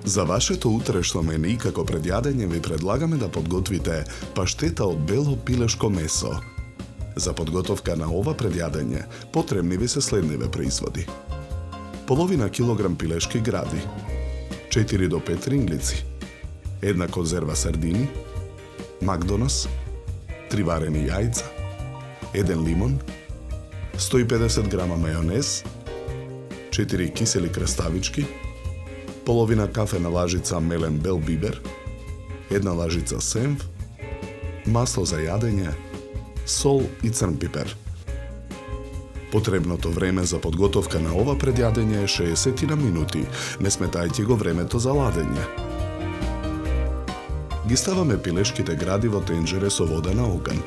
За вашето утрешно мени како пред јадење ви предлагаме да подготвите паштета од бело пилешко месо. За подготовка на ова предјадење потребни ви се следниве производи: половина килограм пилешки гради, 4 до 5 ринглици, една конзерва сардини, макдонос, 3 варени јајца, 1 лимон, 150 грама мајонез, 4 кисели краставички, половина кафена лажица мелен бел бибер, една лажица сенф, масло за јадење, сол и црн пипер. Потребното време за подготовка на ова предјадење е 60 минути, не сметајќи го времето за ладење. Ги ставаме пилешките гради во тенџере со вода на оган.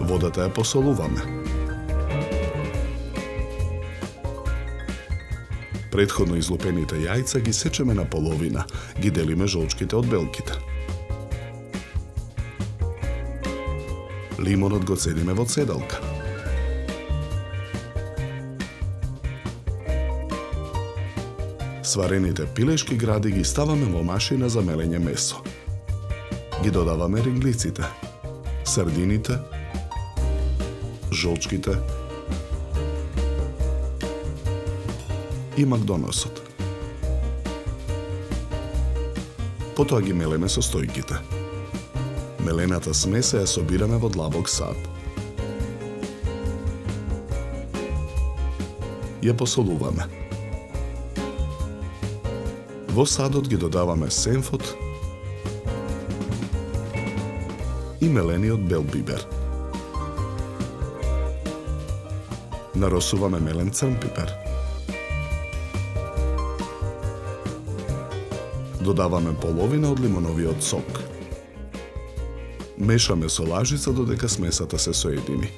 Водата ја посолуваме. Претходно излупените јајца ги сечеме на половина, ги делиме жолчките од белките. Лимонот го цедиме во цедалка. Сварените пилешки гради ги ставаме во машина за мелење месо. Ги додаваме ринглиците, сардините, жолчките и макдоносот. Потоа ги мелеме со стојките. Мелената смеса ја собираме во длабок сад. Ја посолуваме. Во садот ги додаваме сенфот и мелениот бел бибер. Наросуваме мелен црн пипер. Додаваме половина од лимоновиот сок. Мешаме со лажица додека смесата се соедини.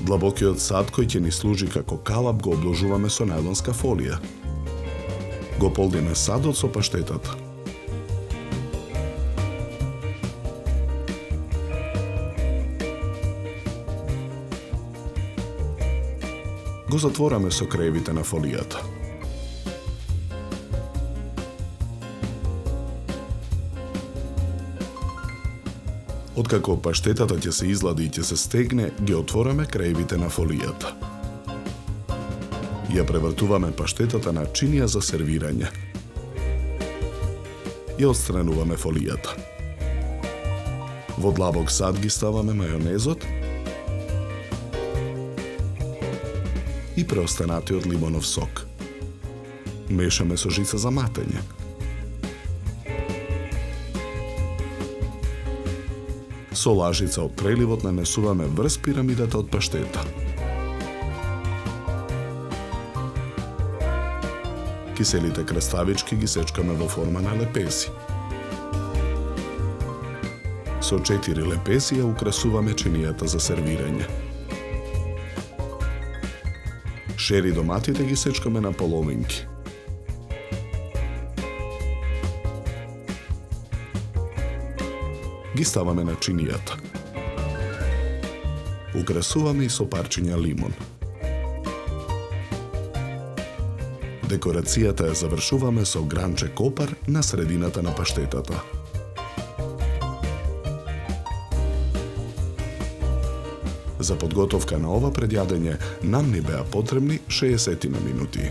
Длабокиот сад кој ќе ни служи како калап го обложуваме со најлонска фолија. Го полдиме садот со паштетата. Го затвораме со краевите на фолијата. Откако паштетата ќе се излади и ќе се стегне, ги отвораме краевите на фолијата. Ја превртуваме паштетата на чинија за сервирање. Ја отстрануваме фолијата. Во длабок сад ги ставаме мајонезот и преостанатиот лимонов сок. Мешаме со жица за матење. Со лажица од преливот нанесуваме врз пирамидата од паштета. Киселите краставички ги сечкаме во форма на лепеси. Со 4 лепеси ја украсуваме чинијата за сервирање. Шери доматите ги сечкаме на половинки. Ги ставаме на чинијата. Украсуваме и со парчиња лимон. Декорацијата ја завршуваме со гранче копар на средината на паштетата. За подготовка на ова предјадење нам ни беа потребни 60 минути.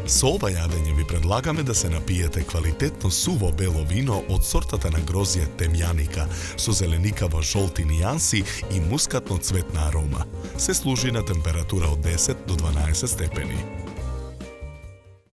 Со ова јадење ви предлагаме да се напиете квалитетно суво бело вино од сортата на грозје темјаника со зеленикаво жолти нијанси и мускатно цветна арома. Се служи на температура од 10 до 12 степени.